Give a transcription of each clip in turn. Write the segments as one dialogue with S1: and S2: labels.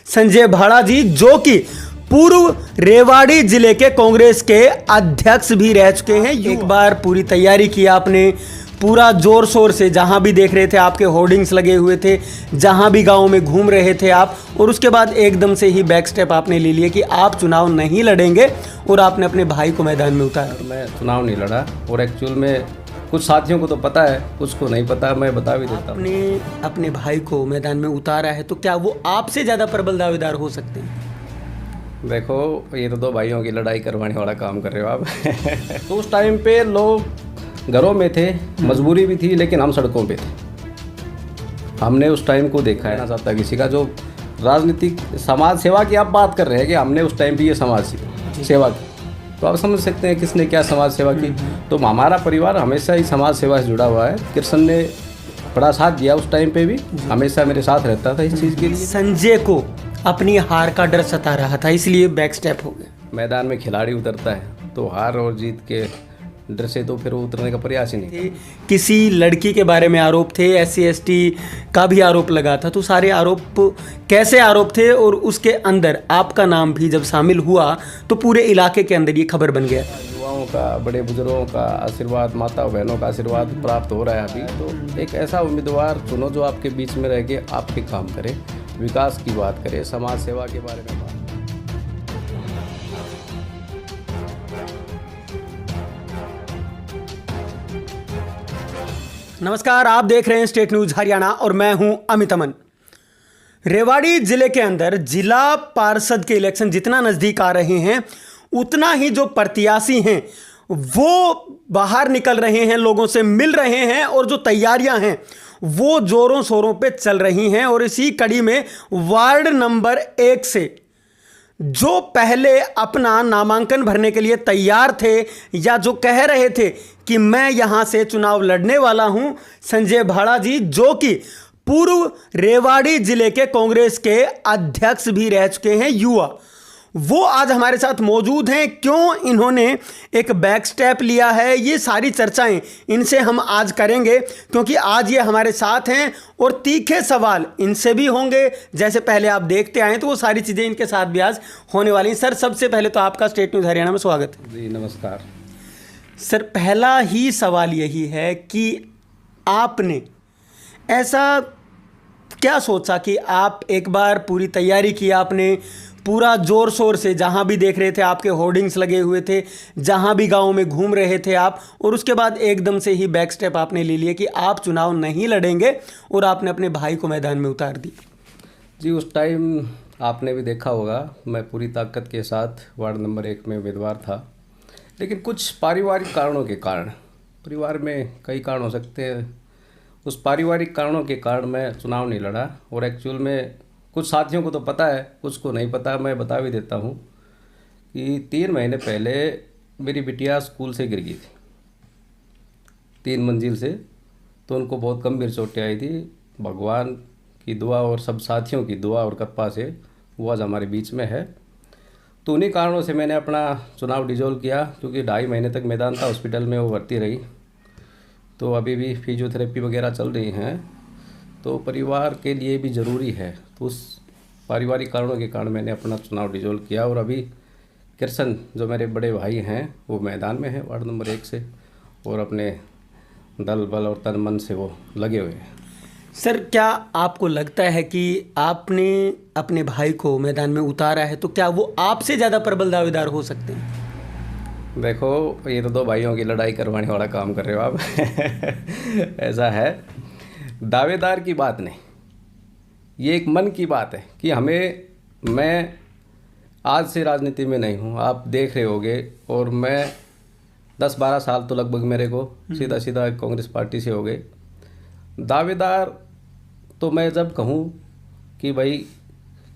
S1: संजय भाड़ा जी, जो कि पूर्व रेवाड़ी जिले के कांग्रेस के अध्यक्ष भी रह चुके हैं। एक बार पूरी तैयारी की आपने, पूरा जोर शोर से, जहां भी देख रहे थे आपके होर्डिंग्स लगे हुए थे, जहां भी गांव में घूम रहे थे आप, और उसके बाद एकदम से ही बैक स्टेप आपने ले लिया कि आप चुनाव नहीं लड़ेंगे और आपने अपने भाई को मैदान में उतारा।
S2: मैं चुनाव नहीं लड़ा और एक्चुअल में कुछ साथियों को तो पता है, कुछ को नहीं पता, मैं बता भी देता हूँ।
S1: आपने अपने भाई को मैदान में उतारा है, तो क्या वो आपसे ज़्यादा प्रबल दावेदार हो सकते हैं?
S2: देखो, ये तो दो भाइयों की लड़ाई करवाने वाला काम कर रहे हो आप। तो उस टाइम पे लोग घरों में थे, मजबूरी भी थी, लेकिन हम सड़कों पे थे। हमने उस टाइम को देखा है ना चाहता किसी का, जो राजनीतिक समाज सेवा की आप बात कर रहे हैं कि हमने उस टाइम भी ये समाज सेवा की, तो आप समझ सकते हैं किसने क्या समाज सेवा की। तो हमारा परिवार हमेशा ही समाज सेवा से जुड़ा हुआ है। कृष्ण ने बड़ा साथ दिया उस टाइम पे भी, हमेशा मेरे साथ रहता था इस चीज़ के लिए।
S1: संजय को अपनी हार का डर सता रहा था, इसलिए बैक स्टेप हो गए।
S2: मैदान में खिलाड़ी उतरता है तो हार और जीत के डर से तो फिर वो उतरने का प्रयास ही नहीं
S1: थे। किसी लड़की के बारे में आरोप थे, SC ST का भी आरोप लगा था, तो सारे आरोप कैसे आरोप थे, और उसके अंदर आपका नाम भी जब शामिल हुआ तो पूरे इलाके के अंदर ये खबर बन गया।
S2: युवाओं का, बड़े बुजुर्गों का आशीर्वाद, माता बहनों का आशीर्वाद प्राप्त हो रहा है अभी। तो एक ऐसा उम्मीदवार चुनो जो आपके बीच में रह के आपके काम करे, विकास की बात करे, समाज सेवा के बारे में बात।
S1: नमस्कार, आप देख रहे हैं स्टेट न्यूज हरियाणा और मैं हूं अमित अमन। रेवाड़ी जिले के अंदर जिला पार्षद के इलेक्शन जितना नज़दीक आ रहे हैं, उतना ही जो प्रत्याशी हैं वो बाहर निकल रहे हैं, लोगों से मिल रहे हैं, और जो तैयारियां हैं वो जोरों शोरों पे चल रही हैं। और इसी कड़ी में वार्ड नंबर 1 से जो पहले अपना नामांकन भरने के लिए तैयार थे, या जो कह रहे थे कि मैं यहां से चुनाव लड़ने वाला हूं, संजय भाड़ा जी, जो कि पूर्व रेवाड़ी जिले के कांग्रेस के अध्यक्ष भी रह चुके हैं, युवा, वो आज हमारे साथ मौजूद हैं। क्यों इन्होंने एक बैक स्टेप लिया है, ये सारी चर्चाएं इनसे हम आज करेंगे, क्योंकि आज ये हमारे साथ हैं और तीखे सवाल इनसे भी होंगे। जैसे पहले आप देखते आए तो वो सारी चीज़ें इनके साथ भी आज होने वाली हैं। सर, सबसे पहले तो आपका स्टेट न्यूज़ हरियाणा में स्वागत है।
S2: जी नमस्कार
S1: सर, पहला ही सवाल यही है कि आपने ऐसा क्या सोचा कि आप एक बार पूरी तैयारी की आपने, पूरा जोर शोर से, जहां भी देख रहे थे आपके होर्डिंग्स लगे हुए थे, जहां भी गांव में घूम रहे थे आप, और उसके बाद एकदम से ही बैक स्टेप आपने ले लिया कि आप चुनाव नहीं लड़ेंगे और आपने अपने भाई को मैदान में उतार दिया?
S2: जी, उस टाइम आपने भी देखा होगा, मैं पूरी ताकत के साथ वार्ड नंबर 1 में उम्मीदवार था, लेकिन कुछ पारिवारिक कारणों के कारण, परिवार में कई कारण हो सकते हैं, उस पारिवारिक कारणों के कारण मैं चुनाव नहीं लड़ा। और एक्चुअल में कुछ साथियों को तो पता है, कुछ को नहीं पता, मैं बता भी देता हूँ कि 3 महीने पहले मेरी बिटिया स्कूल से गिर गई थी 3 मंजिल से, तो उनको बहुत गंभीर चोटें आई थी। भगवान की दुआ और सब साथियों की दुआ और कृपा से वो आज हमारे बीच में है। तो उन्हीं कारणों से मैंने अपना चुनाव डिजोल्व किया, क्योंकि 2.5 महीने तक मैदान था, हॉस्पिटल में वो भर्ती रही, तो अभी भी फिजियोथेरेपी वगैरह चल रही हैं, तो परिवार के लिए भी ज़रूरी है। तो उस पारिवारिक कारणों के कारण मैंने अपना चुनाव डिजोल्व किया, और अभी कृष्ण जो मेरे बड़े भाई हैं वो मैदान में हैं वार्ड नंबर 1 से, और अपने दल बल और तन मन से वो लगे हुए हैं।
S1: सर, क्या आपको लगता है कि आपने अपने भाई को मैदान में उतारा है, तो क्या वो आपसे ज़्यादा प्रबल दावेदार हो सकते हैं?
S2: देखो, ये तो दो भाइयों की लड़ाई करवाने वाला काम कर रहे हो आप। ऐसा है, दावेदार की बात नहीं, ये एक मन की बात है कि मैं आज से राजनीति में नहीं हूँ, आप देख रहे होगे, और मैं 10-12 साल तो लगभग मेरे को सीधा सीधा कांग्रेस पार्टी से हो गए। दावेदार तो मैं जब कहूँ कि भाई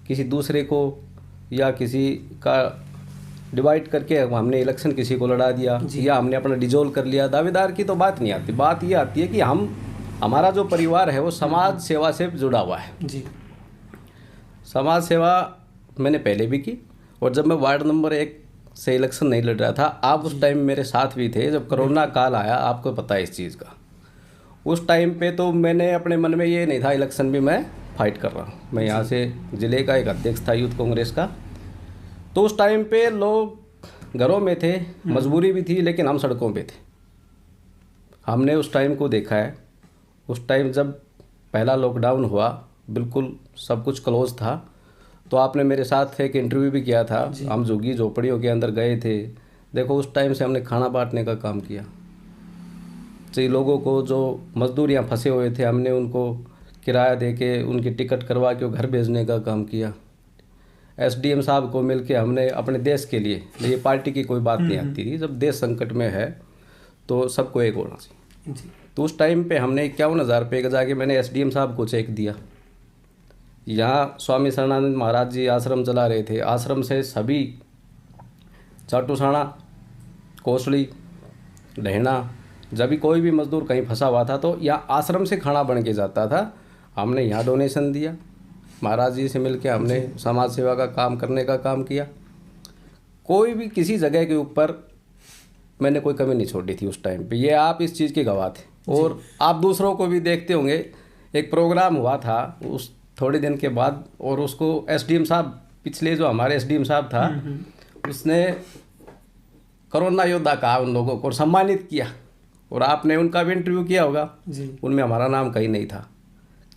S2: किसी दूसरे को या किसी का डिवाइड करके हमने इलेक्शन किसी को लड़ा दिया या हमने अपना डिजोल्व कर लिया, दावेदार की तो बात नहीं आती। बात ये आती है कि हमारा जो परिवार है वो समाज सेवा से जुड़ा हुआ है।
S1: जी,
S2: समाज सेवा मैंने पहले भी की, और जब मैं वार्ड नंबर 1 से इलेक्शन नहीं लड़ रहा था, आप उस टाइम मेरे साथ भी थे जब कोरोना काल आया, आपको पता है इस चीज़ का। उस टाइम पे तो मैंने अपने मन में ये नहीं था इलेक्शन भी मैं फाइट कर रहा हूँ। मैं यहाँ से ज़िले का एक अध्यक्ष था यूथ कांग्रेस का। तो उस टाइम पे लोग घरों में थे, मजबूरी भी थी, लेकिन हम सड़कों पे थे। हमने उस टाइम को देखा है। उस टाइम जब पहला लॉकडाउन हुआ, बिल्कुल सब कुछ क्लोज था, तो आपने मेरे साथ एक इंटरव्यू भी किया था। हम झुग्गी झोपड़ियों के अंदर गए थे। देखो उस टाइम से हमने खाना बांटने का काम किया। कई लोगों को जो मजदूर यहाँ फंसे हुए थे, हमने उनको किराया दे के उनकी टिकट करवा के घर भेजने का काम किया। एसडीएम साहब को मिलके हमने अपने देश के लिए, ये पार्टी की कोई बात नहीं आती थी, जब देश संकट में है तो सबको एक होना चाहिए। तो उस टाइम पे हमने 51,000 रुपये का जाके मैंने एसडीएम साहब को चेक दिया। यहाँ स्वामी शरणानंद महाराज जी आश्रम चला रहे थे। आश्रम से सभी चाटूसाना, कोसली, ढहेना, जब भी कोई भी मजदूर कहीं फंसा हुआ था तो यहाँ आश्रम से खाना बन के जाता था। हमने यहाँ डोनेशन दिया। महाराज जी से मिलके हमने समाज सेवा का काम करने का काम किया। कोई भी किसी जगह के ऊपर मैंने कोई कमी नहीं छोड़ी थी उस टाइम पे। ये आप इस चीज़ के गवाह थे और आप दूसरों को भी देखते होंगे। एक प्रोग्राम हुआ था उस थोड़े दिन के बाद, और उसको एसडीएम साहब, पिछले जो हमारे एसडीएम साहब था, उसने कोरोना योद्धा कहा उन लोगों को और सम्मानित किया। और आपने उनका भी इंटरव्यू किया होगा
S1: जी।
S2: उनमें हमारा नाम कहीं नहीं था।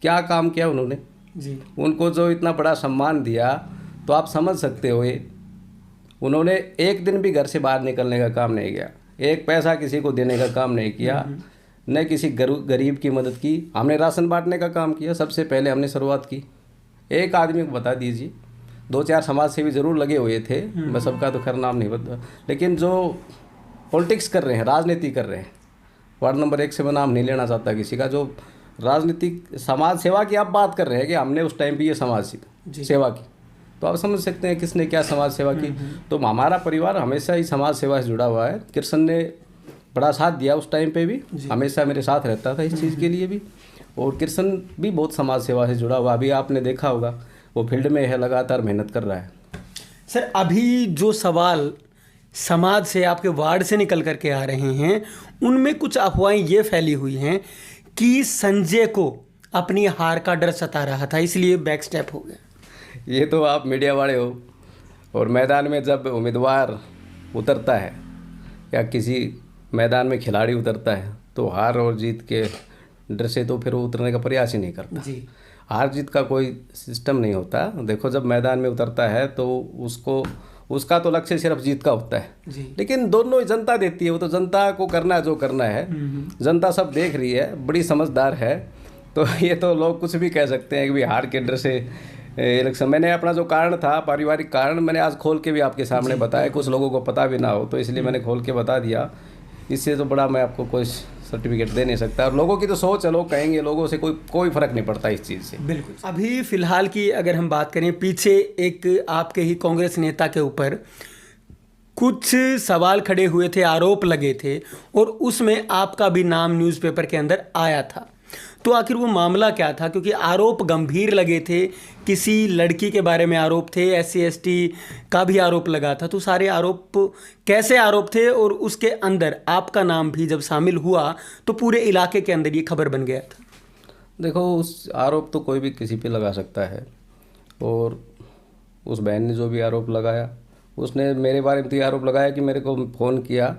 S2: क्या काम किया उन्होंने
S1: जी।
S2: उनको जो इतना बड़ा सम्मान दिया, तो आप समझ सकते हो। ये उन्होंने एक दिन भी घर से बाहर निकलने का काम नहीं किया, एक पैसा किसी को देने का काम नहीं किया, न किसी गरीब की मदद की। हमने राशन बांटने का काम किया, सबसे पहले हमने शुरुआत की। एक आदमी को बता दीजिए, 2-4 समाज सेवी ज़रूर लगे हुए थे, मैं सबका तो खैर नाम नहीं बता, लेकिन जो पॉलिटिक्स कर रहे हैं, राजनीति कर रहे हैं, वार्ड नंबर 1 से मैं नाम नहीं लेना चाहता किसी का, जो राजनीतिक समाज सेवा की आप बात कर रहे हैं कि हमने उस टाइम पे ये समाज सेवा की, तो आप समझ सकते हैं किसने क्या समाज सेवा की। तो हमारा परिवार हमेशा ही समाज सेवा से जुड़ा हुआ है। कृष्ण ने बड़ा साथ दिया उस टाइम पे भी, हमेशा मेरे साथ रहता था इस चीज़ के लिए भी। और कृष्ण भी बहुत समाज सेवा से जुड़ा हुआ, अभी आपने देखा होगा वो फील्ड में है, लगातार मेहनत कर रहा है।
S1: सर, अभी जो सवाल समाज से, आपके वार्ड से निकल करके आ रहे हैं, उनमें कुछ अफवाहें ये फैली हुई हैं कि संजय को अपनी हार का डर सता रहा था, इसलिए बैक स्टेप हो गया।
S2: ये तो आप मीडिया वाले हो, और मैदान में जब उम्मीदवार उतरता है या किसी मैदान में खिलाड़ी उतरता है, तो हार और जीत के डर से तो फिर वो उतरने का प्रयास ही नहीं करता
S1: जी।
S2: हार जीत का कोई सिस्टम नहीं होता। देखो, जब मैदान में उतरता है तो उसका तो लक्ष्य सिर्फ जीत का होता है
S1: जी।
S2: लेकिन दोनों ही जनता देती है, वो तो जनता को करना है जो करना है। जनता सब देख रही है, बड़ी समझदार है। तो ये तो लोग कुछ भी कह सकते हैं कि भाई हार के डर से इलेक्शन। मैंने अपना जो कारण था, पारिवारिक कारण, मैंने आज खोल के भी आपके सामने बताया। कुछ लोगों को पता भी ना हो, तो इसलिए मैंने खोल के बता दिया। इससे तो बड़ा मैं आपको कोई सर्टिफिकेट दे नहीं सकता। और लोगों की तो सोच है, लोग कहेंगे, लोगों से कोई फर्क नहीं पड़ता इस चीज़ से।
S1: बिल्कुल। अभी फिलहाल की अगर हम बात करें, पीछे एक आपके ही कांग्रेस नेता के ऊपर कुछ सवाल खड़े हुए थे, आरोप लगे थे, और उसमें आपका भी नाम न्यूज़पेपर के अंदर आया था। तो आखिर वो मामला क्या था? क्योंकि आरोप गंभीर लगे थे, किसी लड़की के बारे में आरोप थे, SC/ST का भी आरोप लगा था। तो सारे आरोप कैसे आरोप थे, और उसके अंदर आपका नाम भी जब शामिल हुआ तो पूरे इलाके के अंदर ये खबर बन गया था।
S2: देखो, उस आरोप तो कोई भी किसी पे लगा सकता है, और उस बहन ने जो भी आरोप लगाया, उसने मेरे बारे में तो ये आरोप लगाया कि मेरे को फ़ोन किया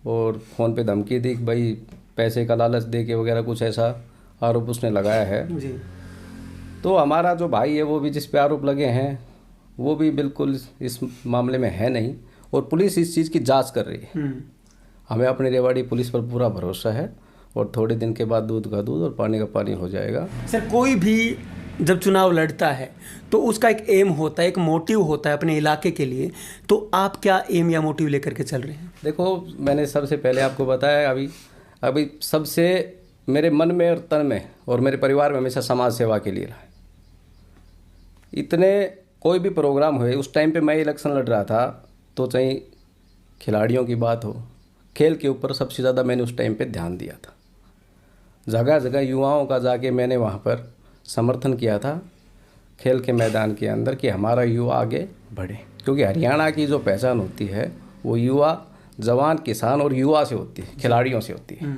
S2: और फ़ोन पे धमकी दी कि भाई पैसे का लालच दे के वगैरह, कुछ ऐसा आरोप उसने लगाया है
S1: जी।
S2: तो हमारा जो भाई है, वो भी जिस पे आरोप लगे हैं, वो भी बिल्कुल इस मामले में है नहीं, और पुलिस इस चीज़ की जांच कर रही है। हमें अपनी रेवाड़ी पुलिस पर पूरा भरोसा है, और थोड़े दिन के बाद दूध का दूध और पानी का पानी हो जाएगा।
S1: सर, कोई भी जब चुनाव लड़ता है तो उसका एक एम होता है, एक मोटिव होता है अपने इलाके के लिए। तो आप क्या एम या मोटिव लेकर के चल रहे हैं?
S2: देखो, मैंने सबसे पहले आपको बताया, अभी सबसे मेरे मन में और तन में और मेरे परिवार में हमेशा समाज सेवा के लिए रहा है। इतने कोई भी प्रोग्राम हुए, उस टाइम पे मैं इलेक्शन लड़ रहा था, तो चाहे खिलाड़ियों की बात हो, खेल के ऊपर सबसे ज़्यादा मैंने उस टाइम पे ध्यान दिया था। जगह जगह युवाओं का जाके मैंने वहाँ पर समर्थन किया था खेल के मैदान के अंदर, कि हमारा युवा आगे बढ़े। क्योंकि हरियाणा की जो पहचान होती है, वो युवा, जवान, किसान और युवा से होती है, खिलाड़ियों से होती है।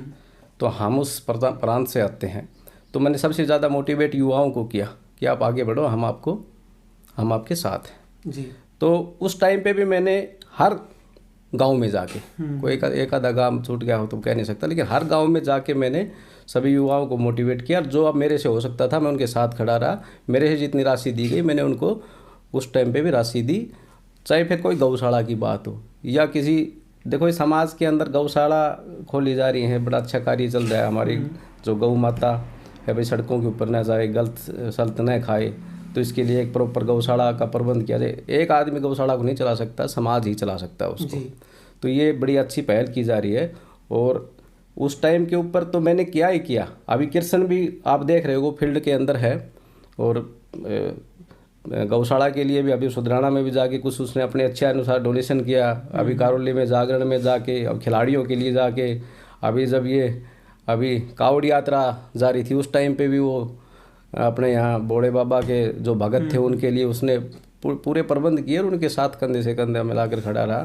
S2: तो हम उस प्रांत से आते हैं, तो मैंने सबसे ज़्यादा मोटिवेट युवाओं को किया कि आप आगे बढ़ो, हम आपके साथ हैं
S1: जी।
S2: तो उस टाइम पे भी मैंने हर गांव में जाके, कोई एक आधा गांव छूट गया हो तो कह नहीं सकता, लेकिन हर गांव में जाके मैंने सभी युवाओं को मोटिवेट किया। जो अब मेरे से हो सकता था मैं उनके साथ खड़ा रहा। मेरे से जितनी राशि दी गई मैंने उनको उस टाइम पे भी राशि दी। चाहे फिर कोई गौशाला की बात हो या किसी, देखो इस समाज के अंदर गौशाला खोली जा रही है, बड़ा अच्छा कार्य चल रहा है। हमारी जो गौ माता है भाई सड़कों के ऊपर न जाए, गलत सल्त न खाए, तो इसके लिए एक प्रॉपर गौशाला का प्रबंध किया जाए। एक आदमी गौशाला को नहीं चला सकता, समाज ही चला सकता है उसको। तो ये बड़ी अच्छी पहल की जा रही है। और उस टाइम के ऊपर तो मैंने किया ही किया। अभी कृष्ण भी आप देख रहे हो फील्ड के अंदर है, और गौशाला के लिए भी अभी सुधराना में भी जाके कुछ उसने अपने अच्छे अनुसार डोनेशन किया। अभी कारोली में जागरण में जाके, अब खिलाड़ियों के लिए जाके, अभी जब ये अभी कावड़ यात्रा जारी थी उस टाइम पे भी वो अपने यहाँ बोड़े बाबा के जो भगत थे उनके लिए उसने पूरे प्रबंध किए और उनके साथ कंधे से कंधे मिलाकर खड़ा रहा।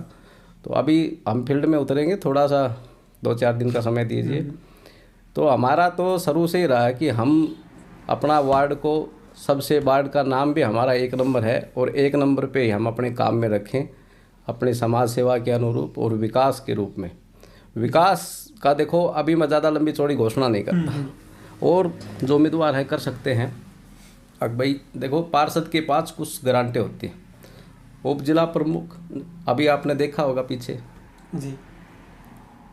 S2: तो अभी हम फील्ड में उतरेंगे, थोड़ा सा 2-4 दिन का समय दीजिए। तो हमारा तो शुरू से ही रहा है कि हम अपना वार्ड को, सबसे वार्ड का नाम भी हमारा 1 नंबर है, और 1 नंबर पे ही हम अपने काम में रखें, अपने समाज सेवा के अनुरूप और विकास के रूप में। विकास का देखो अभी मैं ज़्यादा लंबी चौड़ी घोषणा नहीं करता, और जो उम्मीदवार है कर सकते हैं। अब भाई देखो पार्षद के पास कुछ गारंटी होती हैं। उप जिला प्रमुख अभी आपने देखा होगा पीछे
S1: जी,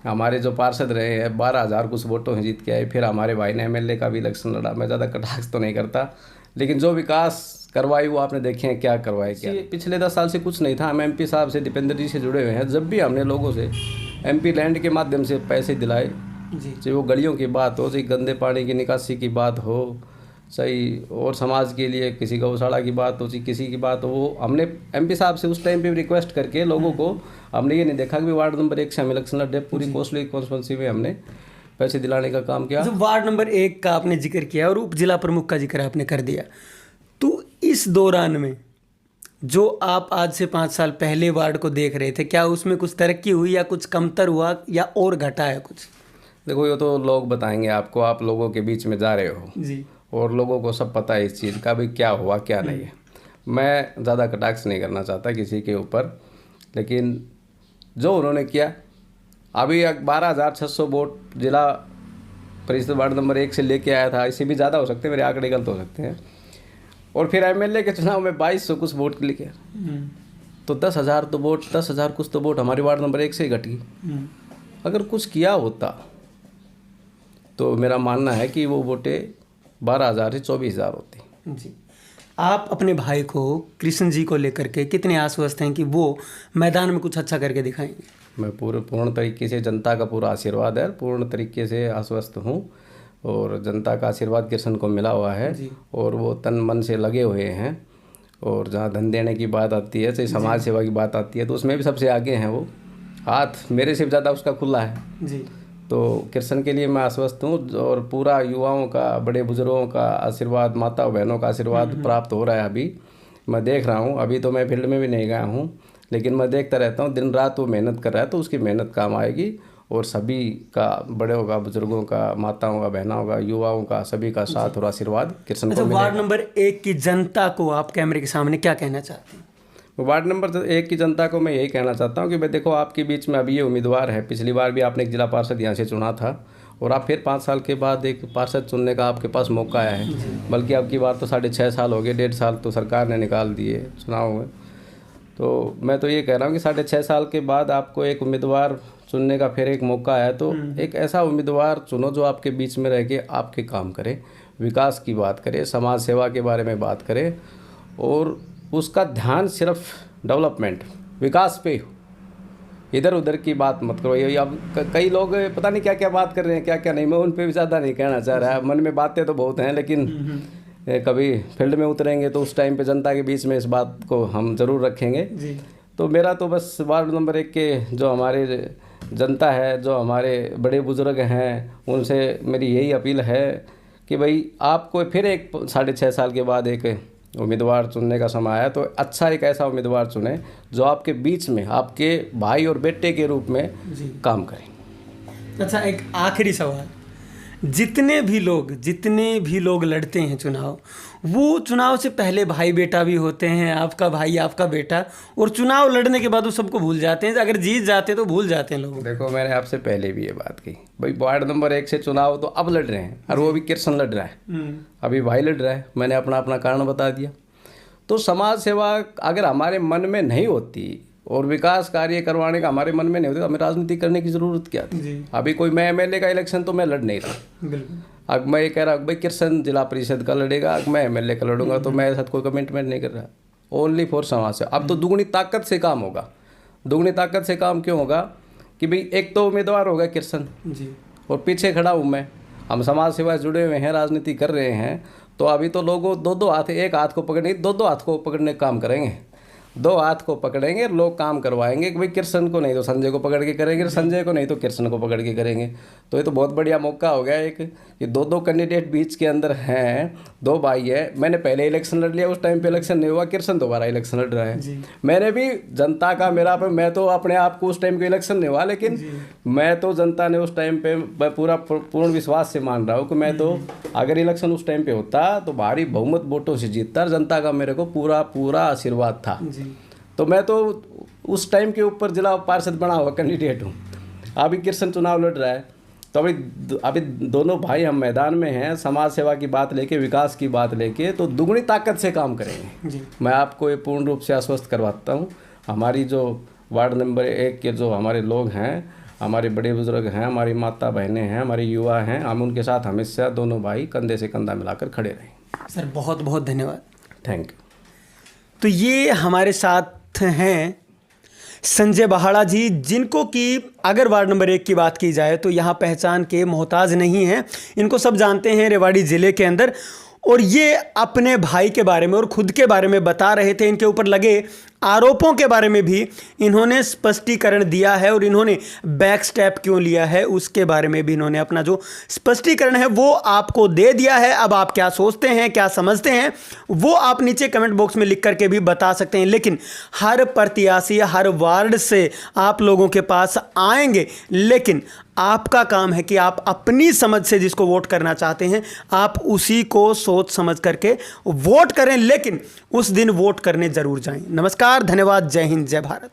S2: हमारे जो पार्षद रहे हैं 12,000 कुछ वोटों से जीत के आए। फिर हमारे भाई ने एमएलए का भी इलेक्शन लड़ा। मैं ज़्यादा कटाक्ष तो नहीं करता, लेकिन जो विकास करवाई वो आपने देखे हैं क्या करवाए क्या। पिछले 10 साल से कुछ नहीं था। हम एमपी साहब से, दीपेंद्र जी से जुड़े हुए हैं। जब भी हमने लोगों से एमपी लैंड के माध्यम से पैसे दिलाए, चाहे वो गलियों की बात हो, चाहे गंदे पानी की निकासी की बात हो, सही, और समाज के लिए किसी गौशाला की बात हो, चाहे किसी की बात हो, वो हमने एमपी साहब से उस टाइम पे रिक्वेस्ट करके लोगों को, हमने ये नहीं देखा कि वार्ड नंबर 1 से हम इलेक्शन लड़े। पूरी कोसली कॉन्स्टिट्यूंसी में हमने पैसे दिलाने का काम किया।
S1: वार्ड नंबर 1 का आपने जिक्र किया और उप जिला प्रमुख का जिक्र आपने कर दिया, तो इस दौरान में जो आप आज से 5 साल पहले वार्ड को देख रहे थे, क्या उसमें कुछ तरक्की हुई या कुछ कमतर हुआ या और घटा है कुछ?
S2: देखो ये तो लोग बताएंगे आपको, आप लोगों के बीच में जा रहे हो
S1: जी,
S2: और लोगों को सब पता है इस चीज़ का भी क्या हुआ क्या नहीं है। मैं ज़्यादा कटाक्ष नहीं करना चाहता किसी के ऊपर, लेकिन जो उन्होंने किया, अभी 12,600 वोट जिला परिषद वार्ड नंबर 1 से लेके आया था। इससे भी ज़्यादा हो सकते हैं, मेरे आंकड़े गलत हो सकते हैं। और फिर एमएलए के चुनाव में 2200 कुछ वोट के लिए, तो 10,000 तो वोट, 10,000 कुछ तो वोट हमारे वार्ड नंबर 1 से ही घट गई। अगर कुछ किया होता तो मेरा मानना है कि वो वोटें 12,000 से 24,000 होती।
S1: जी, आप अपने भाई को, कृष्ण जी को लेकर के कितने आश्वस्त हैं कि वो मैदान में कुछ अच्छा करके दिखाएंगे?
S2: मैं पूर्ण तरीके से, जनता का पूरा आशीर्वाद है, पूर्ण तरीके से आश्वस्त हूँ, और जनता का आशीर्वाद कृष्ण को मिला हुआ है और वो तन मन से लगे हुए हैं। और जहाँ धन देने की बात आती है, चाहे समाज सेवा की बात आती है, तो उसमें भी सबसे आगे हैं वो। हाथ मेरे से ज़्यादा उसका खुला है
S1: जी।
S2: तो कृष्ण के लिए मैं आश्वस्त हूँ, और पूरा युवाओं का, बड़े बुजुर्गों का आशीर्वाद, माता बहनों का आशीर्वाद प्राप्त हो रहा है। अभी मैं देख रहा हूँ, अभी तो मैं फील्ड में भी नहीं गया हूँ, लेकिन मैं देखता रहता हूँ, दिन रात वो मेहनत कर रहा है, तो उसकी मेहनत काम आएगी। और सभी का, बड़ों का, बुजुर्गों का, माताओं का, बहनों का, युवाओं का, सभी का साथ और आशीर्वाद कृष्ण को मिलेगा।
S1: वार्ड नंबर 1 की जनता को आप कैमरे के सामने क्या कहना चाहते हैं?
S2: वार्ड नंबर 1 की जनता को मैं यही कहना चाहता हूँ कि भाई देखो, आपके बीच में अभी ये उम्मीदवार है। पिछली बार भी आपने एक जिला पार्षद यहाँ से चुना था, और आप फिर 5 साल के बाद एक पार्षद चुनने का आपके पास मौका आया है। बल्कि अब की बार तो 6.5 साल हो गए, 1.5 साल तो सरकार ने निकाल दिए चुनाव में। तो मैं तो ये कह रहा हूँ कि 6.5 साल के बाद आपको एक उम्मीदवार चुनने का फिर एक मौका है, तो एक ऐसा उम्मीदवार चुनो जो आपके बीच में रह के आपके काम करे, विकास की बात करे, समाज सेवा के बारे में बात करे, और उसका ध्यान सिर्फ डेवलपमेंट, विकास पे हो, इधर उधर की बात मत करो। ये अब कई लोग पता नहीं क्या क्या बात कर रहे हैं, क्या क्या नहीं, मैं उन पे भी ज़्यादा नहीं कहना चाह रहा है। मन में बातें तो बहुत हैं, लेकिन कभी फील्ड में उतरेंगे तो उस टाइम पे जनता के बीच में इस बात को हम ज़रूर रखेंगे जी। तो मेरा तो बस वार्ड नंबर 1 के जो हमारे जनता है, जो हमारे बड़े बुजुर्ग हैं, उनसे मेरी यही अपील है कि भाई आपको फिर एक 6.5 साल के बाद एक उम्मीदवार चुनने का समय आया, तो अच्छा एक ऐसा उम्मीदवार चुने जो आपके बीच में आपके भाई और बेटे के रूप में काम करें।
S1: अच्छा, एक आखिरी सवाल, जितने भी लोग लड़ते हैं चुनाव, वो चुनाव से पहले भाई बेटा भी होते हैं, आपका भाई आपका बेटा, और चुनाव लड़ने के बाद वो सबको भूल जाते हैं। अगर जीत जाते तो भूल जाते हैं लोग।
S2: देखो, मैंने आपसे पहले भी ये बात की भाई, वार्ड नंबर 1 से चुनाव तो अब लड़ रहे हैं, और वो भी कृष्ण लड़ रहा है, अभी भाई लड़ रहा है। मैंने अपना अपना कारण बता दिया। तो समाज सेवा अगर हमारे मन में नहीं होती और विकास कार्य करवाने का हमारे मन में नहीं होता तो हमें राजनीति करने की ज़रूरत क्या थी। अभी कोई मैं एमएलए का इलेक्शन तो मैं लड़ नहीं रहा।
S1: बिल्कुल।
S2: अब मैं ये कह रहा हूँ भाई कृष्ण जिला परिषद का लड़ेगा, अब मैं एमएलए का लड़ूंगा, तो मैं साथ कोई कमिटमेंट नहीं कर रहा। ओनली फॉर समाज सेवा। अब तो दुगनी ताकत से काम होगा। दुगनी ताकत से काम क्यों होगा कि भाई एक तो उम्मीदवार होगा कृष्ण
S1: जी,
S2: और पीछे खड़ा हूँ मैं, हम समाज सेवा से जुड़े हुए हैं, राजनीति कर रहे हैं। तो अभी तो लोगों दो हाथ, एक हाथ को पकड़ने, दो हाथ को पकड़ने का काम करेंगे, 2 हाथ को पकड़ेंगे, लोग काम करवाएंगे कि भाई कृष्ण को नहीं तो संजय को पकड़ के करेंगे, संजय को नहीं तो कृष्ण को पकड़ के करेंगे। तो ये तो बहुत बढ़िया मौका हो गया एक कि 2 कैंडिडेट बीच के अंदर हैं, 2 भाई है। मैंने पहले इलेक्शन लड़ लिया, उस टाइम पे इलेक्शन नहीं हुआ, कृष्ण दोबारा इलेक्शन लड़ रहा है। मैंने भी जनता का मैं तो अपने आप को उस टाइम पे इलेक्शन नहीं हुआ, लेकिन मैं तो जनता ने उस टाइम पे मैं पूर्ण विश्वास से मान रहा हूँ कि मैं तो अगर इलेक्शन उस टाइम पे होता तो भारी बहुमत वोटों से जीतता, जनता का मेरे को पूरा आशीर्वाद था। तो मैं तो उस टाइम के ऊपर जिला पार्षद बना हुआ कैंडिडेट हूँ। अभी कृष्ण चुनाव लड़ रहा है, तो अभी दोनों भाई हम मैदान में हैं, समाज सेवा की बात लेके, विकास की बात लेके, तो दुगनी ताकत से काम करेंगे। मैं आपको ये पूर्ण रूप से आश्वस्त करवाता हूँ। हमारी जो वार्ड नंबर 1 के जो हमारे लोग हैं, हमारे बड़े बुजुर्ग हैं, हमारी माता बहनें हैं, हमारे युवा हैं, हम उनके साथ हमेशा दोनों भाई कंधे से कंधा मिलाकर खड़े रहें।
S1: सर बहुत बहुत धन्यवाद।
S2: Thank you.
S1: तो ये हमारे साथ हैं संजय बहाड़ा जी, जिनको कि अगर वार्ड नंबर 1 की बात की जाए तो यहाँ पहचान के मोहताज नहीं हैं। इनको सब जानते हैं रेवाड़ी ज़िले के अंदर, और ये अपने भाई के बारे में और खुद के बारे में बता रहे थे। इनके ऊपर लगे आरोपों के बारे में भी इन्होंने स्पष्टीकरण दिया है, और इन्होंने बैक स्टेप क्यों लिया है उसके बारे में भी इन्होंने अपना जो स्पष्टीकरण है वो आपको दे दिया है। अब आप क्या सोचते हैं, क्या समझते हैं, वो आप नीचे कमेंट बॉक्स में लिख करके भी बता सकते हैं। लेकिन हर प्रत्याशी हर वार्ड से आप लोगों के पास आएंगे, लेकिन आपका काम है कि आप अपनी समझ से जिसको वोट करना चाहते हैं आप उसी को सोच समझ करके वोट करें, लेकिन उस दिन वोट करने जरूर जाएं। नमस्कार, धन्यवाद, जय हिंद, जय भारत।